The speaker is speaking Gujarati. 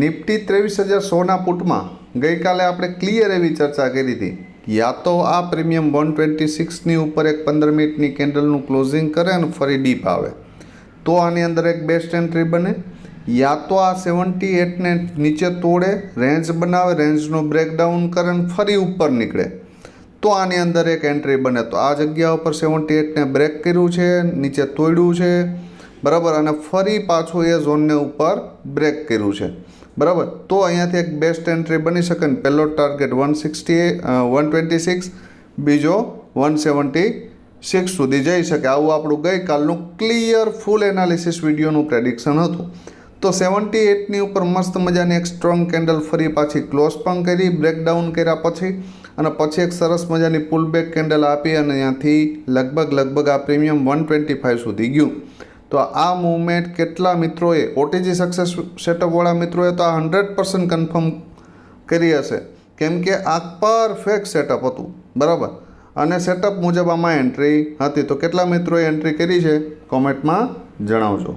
નિફ્ટી 23,100ના પુટમાં ગઈકાલે આપણે ક્લિયર એવી ચર્ચા કરી હતી, યા તો આ પ્રીમિયમ 126ની ઉપર એક 15 મિનિટની કેન્ડલનું ક્લોઝિંગ કરે અને ફરી ડીપ આવે તો આની અંદર એક બેસ્ટ એન્ટ્રી બને, યા તો આ 78ને નીચે તોડે, રેન્જ બનાવે, રેન્જનું બ્રેકડાઉન કરે અને ફરી ઉપર નીકળે તો આની અંદર એક એન્ટ્રી બને. તો આ જગ્યા ઉપર 78ને બ્રેક કર્યું છે, નીચે તોડ્યું છે બરાબર, અને ફરી પાછું એ ઝોનને ઉપર બ્રેક કર્યું છે બરાબર. તો અહીંયાથી એક બેસ્ટ એન્ટ્રી બની શકે ને પહેલો ટાર્ગેટ 126, બીજો 176 સુધી જઈ શકે. આવું આપણું ગઈકાલનું ક્લિયર ફૂલ એનાલિસિસ વિડીયોનું પ્રેડિક્શન હતું. તો 78ની ઉપર મસ્ત મજાની એક સ્ટ્રોંગ કેન્ડલ ફરી પાછી ક્લોઝ પણ કરી, બ્રેકડાઉન કર્યા પછી, અને પછી એક સરસ મજાની પુલબેક કેન્ડલ આપી અને ત્યાંથી લગભગ આ પ્રીમિયમ 125 સુધી ગયું. તો આ મૂવમેન્ટ કેટલા મિત્રોએ ઓટીજી સક્સેસ સેટઅપવાળા મિત્રોએ તો આ 100% કન્ફર્મ કરી હશે, કેમ કે આ પરફેક્ટ સેટઅપ હતું બરાબર. અને સેટઅપ મુજબ આમાં એન્ટ્રી હતી. તો કેટલા મિત્રોએ એન્ટ્રી કરી છે કોમેન્ટમાં જણાવજો.